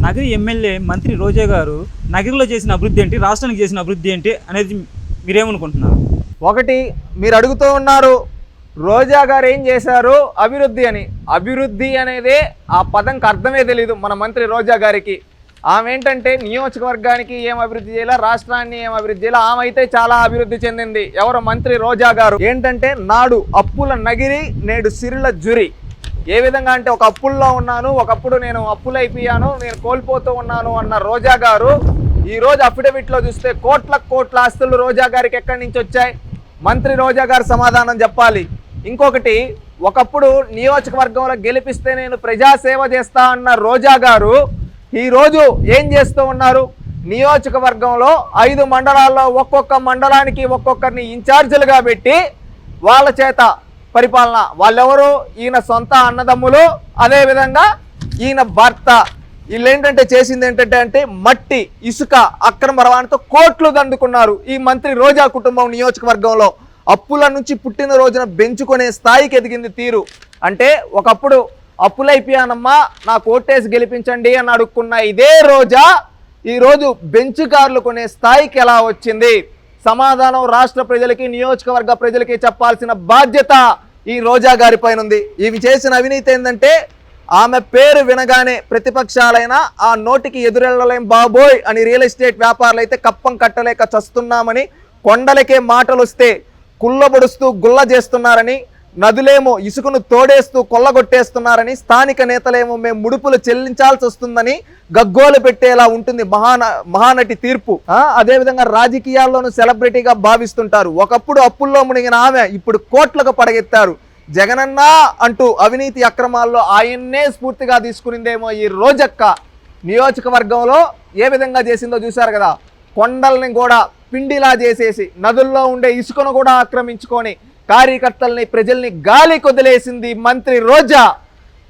Nagari MLA మంత్రి రోజా గారు నగరిలో చేసిన అభివృద్ధి ఏంటి, రాష్ట్రానికి చేసిన అభివృద్ధి ఏంటి అనేది మీరేమనుకుంటున్నారు? ఒకటి మీరు అడుగుతూ ఉన్నారు రోజా గారు ఏం చేశారు అభివృద్ధి అని. అభివృద్ధి అనేది ఆ పదంకి అర్థమే తెలియదు మన మంత్రి రోజా గారికి. ఆమె ఏంటంటే నియోజకవర్గానికి ఏం అభివృద్ధి చేయాలా, రాష్ట్రాన్ని ఏం అభివృద్ధి చేయాలా, ఆమె అయితే చాలా అభివృద్ధి చెందింది. ఎవరు? మంత్రి రోజా గారు. ఏంటంటే నాడు అప్పుల నగిరి నేడు సిరుల జురి. ఏ విధంగా అంటే ఒక అప్పుల్లో ఉన్నాను, ఒకప్పుడు నేను అప్పులైపోయాను, నేను కోల్పోతూ ఉన్నాను అన్న రోజా గారు ఈరోజు అఫిడవిట్లో చూస్తే కోట్ల ఆస్తులు రోజా గారికి ఎక్కడి నుంచి వచ్చాయి? మంత్రి రోజా గారు సమాధానం చెప్పాలి. ఇంకొకటి, ఒకప్పుడు నియోజకవర్గంలో గెలిపిస్తే నేను ప్రజాసేవ చేస్తా అన్న రోజా గారు ఈరోజు ఏం చేస్తూ ఉన్నారు? నియోజకవర్గంలో 5 మండలాల్లో ఒక్కొక్క మండలానికి ఒక్కొక్కరిని ఇన్ఛార్జీలుగా పెట్టి వాళ్ళ చేత పరిపాలన. వాళ్ళెవరు? ఈయన సొంత అన్నదమ్ములు, అదేవిధంగా ఈయన భర్త. వీళ్ళు ఏంటంటే చేసింది ఏంటంటే మట్టి ఇసుక అక్రమ రవాణాతో కోట్లు దండుకున్నారు ఈ మంత్రి రోజా కుటుంబం. నియోజకవర్గంలో అప్పుల నుంచి పుట్టిన రోజున బెంచుకునే స్థాయికి ఎదిగింది తీరు. అంటే ఒకప్పుడు అప్పులైపోయానమ్మా నాకు ఓటేసి గెలిపించండి అని అడుక్కున్న ఇదే రోజా ఈరోజు బెంచ్ కార్లు కొనే స్థాయికి ఎలా వచ్చింది? సమాధానం రాష్ట్ర ప్రజలకి, నియోజకవర్గ ప్రజలకి చెప్పాల్సిన బాధ్యత ఈ రోజా గారి పైన ఉంది. ఇవి చేసిన అవినీతి ఏంటంటే ఆమె పేరు వినగానే ప్రతిపక్షాలైన ఆ నోటికి ఎదురెళ్ళలేం బాబోయ్ అని రియల్ ఎస్టేట్ వ్యాపారులు అయితే కప్పం కట్టలేక చస్తున్నామని, కొండలకే మాటలు వస్తే కుళ్ళబొడుస్తూ గుల్ల చేస్తున్నారని, నదులేమో ఇసుకను తోడేస్తూ కొల్లగొట్టేస్తున్నారని, స్థానిక నేతలేమో మేము ముడుపులు చెల్లించాల్సి వస్తుందని గగ్గోలు పెట్టేలా ఉంటుంది మహానటి తీర్పు. అదేవిధంగా రాజకీయాల్లోనూ సెలబ్రిటీగా భావిస్తుంటారు. ఒకప్పుడు అప్పుల్లో మునిగిన ఆమె ఇప్పుడు కోట్లకు పడగెత్తారు. జగనన్న అంటూ అవినీతి అక్రమాల్లో ఆయన్నే స్ఫూర్తిగా తీసుకునిందేమో ఈ రోజక్క. నియోజకవర్గంలో ఏ విధంగా చేసిందో చూశారు కదా. కొండల్ని కూడా పిండిలా చేసేసి నదుల్లో ఉండే ఇసుకను కూడా ఆక్రమించుకొని కార్యకర్తల్ని ప్రజల్ని గాలి కొదిలేసింది మంత్రి రోజా.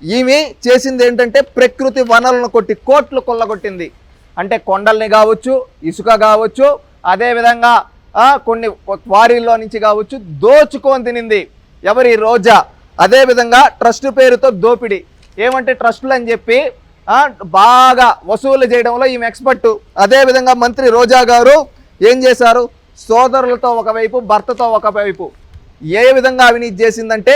ఈమె చేసింది ఏంటంటే ప్రకృతి వనరులను కొట్టి కోట్లు కొల్లగొట్టింది. అంటే కొండల్ని కావచ్చు, ఇసుక కావచ్చు, అదేవిధంగా కొన్ని క్వారీల్లో నుంచి కావచ్చు దోచుకొని తినింది ఎవరి రోజా. అదేవిధంగా ట్రస్ట్ పేరుతో దోపిడీ. ఏమంటే ట్రస్టులు అని చెప్పి బాగా వసూలు చేయడంలో ఈమె ఎక్స్పర్టు. అదేవిధంగా మంత్రి రోజా గారు ఏం చేశారు? సోదరులతో ఒకవైపు, భర్తతో ఒకవైపు ఏ విధంగా అవినీతి చేసిందంటే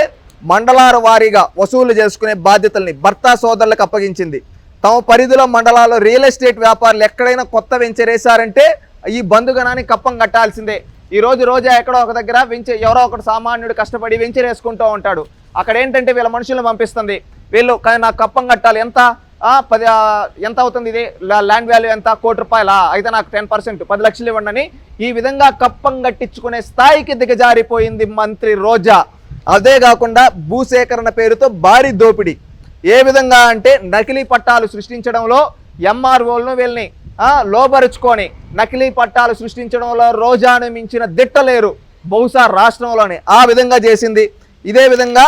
మండలాల వారీగా వసూలు చేసుకునే బాధ్యతల్ని భర్త సోదరులకు అప్పగించింది. తమ పరిధిలో మండలాల్లో రియల్ ఎస్టేట్ వ్యాపారులు ఎక్కడైనా కొత్త వెంచర్ వేశారంటే ఈ బంధుగణాన్ని కప్పం కట్టాల్సిందే. ఈరోజు రోజా ఎక్కడో ఒక దగ్గర ఎవరో ఒకటి సామాన్యుడు కష్టపడి వెంచర్ వేసుకుంటూ ఉంటాడు. అక్కడ ఏంటంటే వీళ్ళ మనుషులను పంపిస్తుంది. వీళ్ళు నాకు కప్పం కట్టాలి. ఎంత అవుతుంది? ఇది ల్యాండ్ వాల్యూ ఎంత? ₹1,00,00,000. అయితే నాకు 10%, 10 లక్షలు ఇవ్వండి అని ఈ విధంగా కప్పం కట్టించుకునే స్థాయికి దిగజారిపోయింది మంత్రి రోజా. అదే కాకుండా భూసేకరణ పేరుతో భారీ దోపిడీ. ఏ విధంగా అంటే నకిలీ పట్టాలు సృష్టించడంలో ఎంఆర్ఓలను వీళ్ళని లోబరుచుకొని నకిలీ పట్టాలు సృష్టించడంలో రోజాను మించిన దిట్టలేరు బహుశా రాష్ట్రంలోనే. ఆ విధంగా చేసింది. ఇదే విధంగా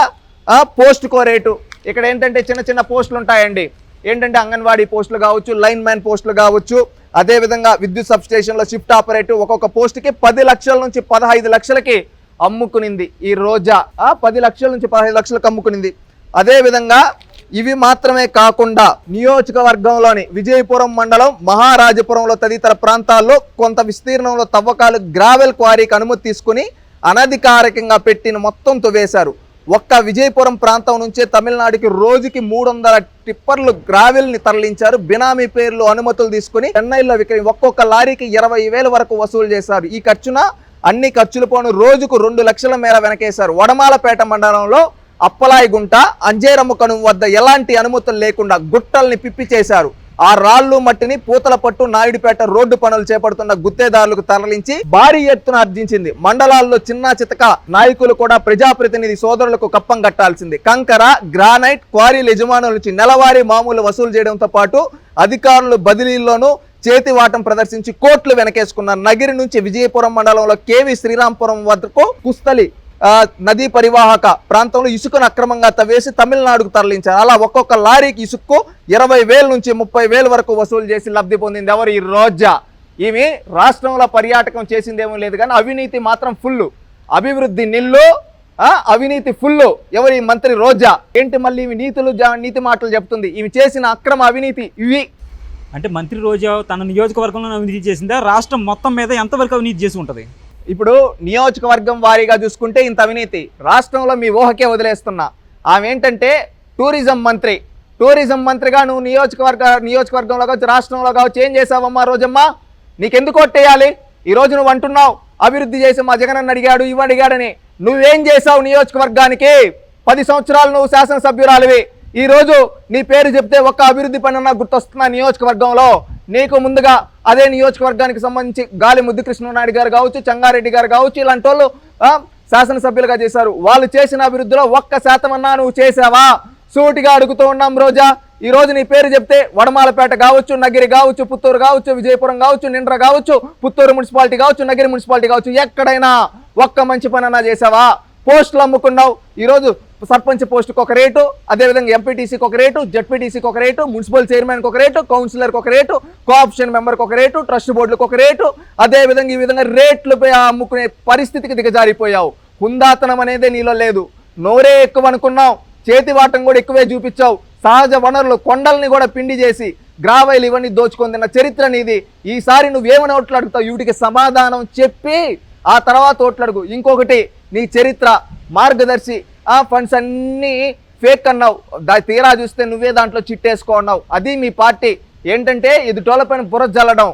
పోస్ట్ కోరేటు. ఇక్కడ ఏంటంటే చిన్న పోస్టులు ఉంటాయండి. ఏంటంటే అంగన్వాడీ పోస్టులు కావచ్చు, లైన్ మ్యాన్ పోస్టులు కావచ్చు, అదేవిధంగా విద్యుత్ సబ్స్టేషన్లో షిఫ్ట్ ఆపరేటివ్ ఒక్కొక్క పోస్టుకి 10 లక్షల నుంచి 15 లక్షలకి అమ్ముకునింది ఈ రోజా. 10 లక్షల నుంచి 15 లక్షలకు అమ్ముకునింది. అదేవిధంగా ఇవి మాత్రమే కాకుండా నియోజకవర్గంలోని విజయపురం మండలం, మహారాజపురంలో తదితర ప్రాంతాల్లో కొంత విస్తీర్ణంలో తవ్వకాలు గ్రావెల్ క్వారీకి అనుమతి తీసుకుని అనధికారికంగా పెట్టిన మొత్తం తవ్వేశారు. ఒక్క విజయపురం ప్రాంతం నుంచే తమిళనాడుకి రోజుకి 300 టిప్పర్లు గ్రావెల్ని తరలించారు. బినామీ పేర్లు అనుమతులు తీసుకుని చెన్నైలో ఒక్కొక్క లారీకి 20,000 వరకు వసూలు చేశారు. ఈ ఖర్చున అన్ని ఖర్చులు పోను రోజుకు 2 లక్షల మేర వెనకేశారు. వడమాలపేట మండలంలో అప్పలాయిగుంట, అంజేరమ్మ కనుమ వద్ద ఎలాంటి అనుమతులు లేకుండా గుట్టల్ని పిప్పి చేశారు. ఆ రాళ్లు మట్టిని పూతలపట్టు, నాయుడుపేట రోడ్డు పనులు చేపడుతున్న గుత్తేదారులకు తరలించి భారీ ఎత్తున ఆర్జించింది. మండలాల్లో చిన్న చితక నాయకులు కూడా ప్రజాప్రతినిధి సోదరులకు కప్పం కట్టాల్సింది. కంకర, గ్రానైట్ క్వారీల యజమానుల నుంచి నెలవారీ మామూలు వసూలు చేయడంతో పాటు అధికారులు బదిలీల్లోనూ చేతివాటం ప్రదర్శించి కోట్లు వెనకేసుకున్నారు. నగిరి నుంచి విజయపురం మండలంలో కేవి శ్రీరాంపురం వద్దకు కుస్తలి నదీ పరివాహక ప్రాంతంలో ఇసుకను అక్రమంగా తవ్వేసి తమిళనాడుకు తరలించారు. అలా ఒక్కొక్క లారీకి ఇసుక్కు 20,000 నుంచి 30,000 వరకు వసూలు చేసి లబ్ధి పొందింది ఎవరు? ఈ రోజా. ఈమె రాష్ట్రంలో పర్యాటకం చేసిందేమో లేదు కానీ అవినీతి మాత్రం ఫుల్. అభివృద్ధి నిల్లు, అవినీతి ఫుల్. ఎవరు? ఈ మంత్రి రోజా. ఏంటి మళ్ళీ ఈమె నీతి మాటలు చెప్తుంది? ఈమె చేసిన అక్రమ అవినీతి ఇవి. అంటే మంత్రి రోజా తన నియోజకవర్గంలో అవినీతి చేసిందా, రాష్ట్రం మొత్తం మీద ఎంతవరకు అవినీతి చేసి ఉంటుంది? ఇప్పుడు నియోజకవర్గం వారీగా చూసుకుంటే ఇంత అవినీతి, రాష్ట్రంలో మీ ఊహకే వదిలేస్తున్నా. ఆమె ఏంటంటే టూరిజం మంత్రిగా నువ్వు నియోజకవర్గంలో కావచ్చు, రాష్ట్రంలో కావచ్చు, ఏం చేసావమ్మా రోజమ్మ? నీకెందుకు కొట్టేయాలి? ఈరోజు నువ్వు అంటున్నావు అభివృద్ధి చేసి మా జగనన్న అడిగాడు ఇవి అడిగాడని. నువ్వేం చేసావు నియోజకవర్గానికి? 10 సంవత్సరాలు నువ్వు శాసనసభ్యురాలివి. ఈరోజు నీ పేరు చెప్తే ఒక్క అభివృద్ధి పని నాకు గుర్తొస్తున్నా నియోజకవర్గంలో. నీకు ముందుగా అదే నియోజకవర్గానికి సంబంధించి గాలి ముద్దుకృష్ణనాయుడు గారు కావచ్చు, చెంగారెడ్డి గారు కావచ్చు, ఇలాంటి వాళ్ళు శాసనసభ్యులుగా చేశారు. వాళ్ళు చేసిన అభివృద్ధిలో 1% అన్నా నువ్వు చేసావా? సూటిగా అడుగుతూ ఉన్నాం రోజా. ఈ రోజు నీ పేరు చెప్తే వడమాలపేట కావచ్చు, నగిరి కావచ్చు, పుత్తూరు కావచ్చు, విజయపురం కావచ్చు, నిండ్ర కావచ్చు, పుత్తూరు మున్సిపాలిటీ కావచ్చు, నగిరి మున్సిపాలిటీ కావచ్చు, ఎక్కడైనా ఒక్క మంచి పని అన్నా చేసావా? పోస్టులు అమ్ముకున్నావు. ఈరోజు సర్పంచ్ పోస్టుకు ఒక రేటు, అదేవిధంగా ఎంపీటీసీకి ఒక రేటు, జడ్పీటీసీకి ఒక రేటు, మున్సిపల్ చైర్మన్కి ఒక రేటు, కౌన్సిలర్కి ఒక రేటు, కోఆప్షన్ మెంబర్కి ఒక రేటు, ట్రస్ట్ బోర్డులకు ఒక రేటు, అదేవిధంగా ఈ విధంగా రేట్లపై అమ్ముకునే పరిస్థితికి దిగజారిపోయావు. హుందాతనం అనేది నీలో లేదు. నోరే ఎక్కువ అనుకున్నావు, చేతివాటం కూడా ఎక్కువే చూపించావు. సహజ వనరులు కొండల్ని కూడా పిండి చేసి గ్రావైలు ఇవన్నీ దోచుకొని తిన్న చరిత్ర నీది. ఈసారి నువ్వేమని ఓట్లు అడుగుతావు? వీటికి సమాధానం చెప్పి ఆ తర్వాత ఓట్లు అడుగు. ఇంకొకటి, నీ చరిత్ర మార్గదర్శి ఫండ్స్ అన్నీ ఫేక్ అన్నావు. తీరా చూస్తే నువ్వే దాంట్లో చిట్టేసుకో అన్నావు. అది మీ పార్టీ ఏంటంటే ఎదుటోళ్ళపైన బుర్ర జల్లడం,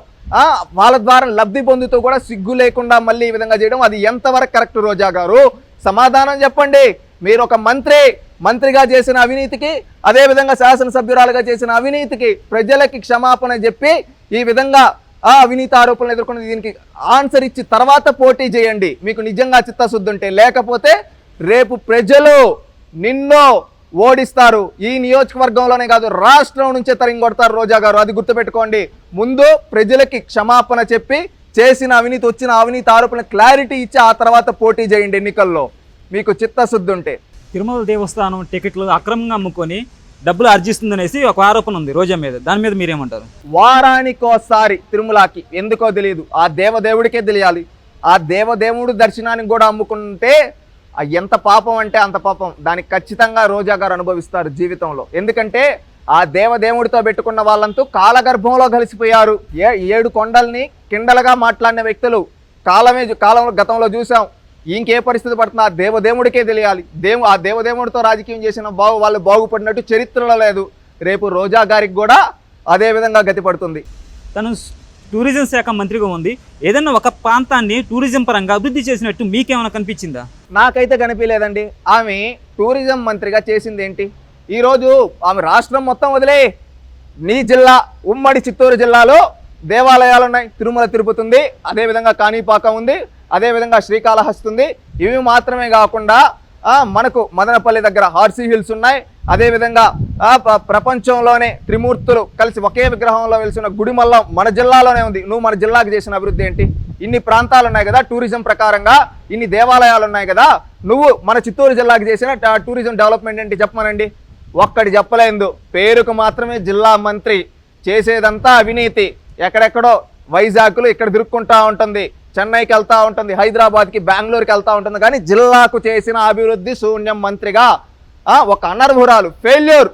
వాళ్ళ ద్వారా లబ్ధి పొందుతూ కూడా సిగ్గు లేకుండా మళ్ళీ ఈ విధంగా చేయడం, అది ఎంతవరకు కరెక్ట్ రోజా గారు? సమాధానం చెప్పండి. మీరు ఒక మంత్రిగా చేసిన అవినీతికి, అదేవిధంగా శాసనసభ్యురాలుగా చేసిన అవినీతికి ప్రజలకి క్షమాపణ చెప్పి ఈ విధంగా అవినీతి ఆరోపణలు ఎదుర్కొన్న దీనికి ఆన్సర్ ఇచ్చి తర్వాత పోటీ చేయండి, మీకు నిజంగా చిత్తశుద్ధి ఉంటే. లేకపోతే రేపు ప్రజలు నిన్ను ఓడిస్తారు. ఈ నియోజకవర్గంలోనే కాదు, రాష్ట్రం నుంచే తరింగొడతారు రోజా గారు. అది గుర్తుపెట్టుకోండి. ముందు ప్రజలకి క్షమాపణ చెప్పి చేసిన అవినీతి, వచ్చిన అవినీతి ఆరోపణ క్లారిటీ ఇచ్చి ఆ తర్వాత పోటీ చేయండి ఎన్నికల్లో, మీకు చిత్తశుద్ధి ఉంటే. తిరుమల దేవస్థానం టికెట్లు అక్రమంగా అమ్ముకొని డబ్బులు ఆర్జిస్తుందనేసి ఒక ఆరోపణ ఉంది రోజా మీద. దాని మీద మీరేమంటారు? వారానికోసారి తిరుమలకి ఎందుకో తెలియదు, ఆ దేవదేవుడికే తెలియాలి. ఆ దేవదేవుడు దర్శనానికి కూడా అమ్ముకుంటే ఎంత పాపం అంటే అంత పాపం. దానికి ఖచ్చితంగా రోజా గారు అనుభవిస్తారు జీవితంలో. ఎందుకంటే ఆ దేవదేవుడితో పెట్టుకున్న వాళ్ళంతా కాలగర్భంలో కలిసిపోయారు. 7 కొండల్ని కిండలుగా మాట్లాడిన వ్యక్తులు కాలంలో గతంలో చూసాం. ఇంకే పరిస్థితి పడుతుంది ఆ దేవదేవుడికే తెలియాలి. ఆ దేవదేవుడితో రాజకీయం చేసిన వాళ్ళు బాగుపడినట్టు చరిత్రలో లేదు. రేపు రోజా గారికి కూడా అదే విధంగా గతి పడుతుంది. తను టూరిజం శాఖ మంత్రిగా ఉంది. ఏదైనా ఒక ప్రాంతాన్ని టూరిజం పరంగా అభివృద్ధి చేసినట్టు మీకేమైనా కనిపించిందా? నాకైతే కనిపించలేదండి. ఆమె టూరిజం మంత్రిగా చేసింది ఏంటి? ఈరోజు ఆమె రాష్ట్రం మొత్తం వదిలే, నీ జిల్లా ఉమ్మడి చిత్తూరు జిల్లాలో దేవాలయాలు ఉన్నాయి. తిరుమల తిరుపతి ఉంది, అదేవిధంగా కాణిపాకం ఉంది, అదేవిధంగా శ్రీకాళహస్తి ఉంది. ఇవి మాత్రమే కాకుండా మనకు మదనపల్లి దగ్గర హార్సీ హిల్స్ ఉన్నాయి. అదేవిధంగా ప్రపంచంలోనే త్రిమూర్తులు కలిసి ఒకే విగ్రహంలో వెలిసిన గుడిమల్లం మన జిల్లాలోనే ఉంది. నువ్వు మన జిల్లాకు చేసిన అభివృద్ధి ఏంటి? ఇన్ని ప్రాంతాలు ఉన్నాయి కదా టూరిజం ప్రకారంగా, ఇన్ని దేవాలయాలు ఉన్నాయి కదా, నువ్వు మన చిత్తూరు జిల్లాకు చేసిన టూరిజం డెవలప్మెంట్ ఏంటి చెప్పమనండి. ఒక్కటి చెప్పలేదు. పేరుకు మాత్రమే జిల్లా మంత్రి, చేసేదంతా అవినీతి. ఎక్కడెక్కడో వైజాగ్లో ఇక్కడ తిరుక్కుంటా ఉంటుంది, చెన్నైకి వెళ్తూ ఉంటుంది, హైదరాబాద్కి బెంగళూరుకి వెళ్తూ ఉంటుంది. కానీ జిల్లాకు చేసిన అభివృద్ధి శూన్యం. మంత్రిగా ఒక అనర్హురాలు, ఫెయిల్యూర్.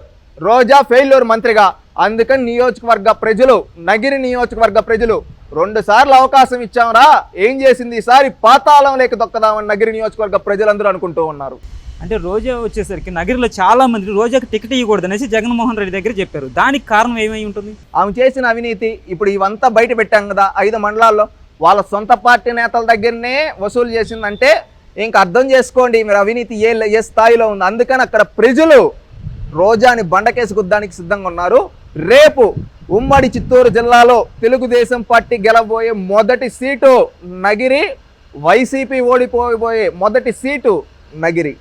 రోజా ఫెయిల్యూర్ మంత్రిగా. అందుకని నియోజకవర్గ ప్రజలు, నగిరి నియోజకవర్గ ప్రజలు 2 సార్లు అవకాశం ఇచ్చామరా, ఏం చేసింది ఈసారి పాతాళం లేక దొక్కదామని నగిరి నియోజకవర్గ ప్రజలందరూ అనుకుంటూ ఉన్నారు. అంటే రోజా వచ్చేసరికి నగిరిలో చాలా మంది రోజాకి టికెట్ ఇవ్వకూడదు అనేసి జగన్మోహన్ రెడ్డి దగ్గర చెప్పారు. దానికి కారణం ఏమై ఉంటుంది? ఆమె చేసిన అవినీతి. ఇప్పుడు ఇవంతా బయట పెట్టాం కదా 5 మండలాల్లో, వాళ్ళ సొంత పార్టీ నేతల దగ్గరనే వసూలు చేసిందంటే ఇంకా అర్థం చేసుకోండి మీరు అవినీతి ఏ స్థాయిలో ఉంది. అందుకని అక్కడ ప్రజలు రోజాని బండకేసి గుద్దానికి సిద్ధంగా ఉన్నారు. రేపు ఉమ్మడి చిత్తూరు జిల్లాలో తెలుగుదేశం పార్టీ గెలవబోయే మొదటి సీటు నగిరి, వైసీపీ ఓడిపోయే మొదటి సీటు నగిరి.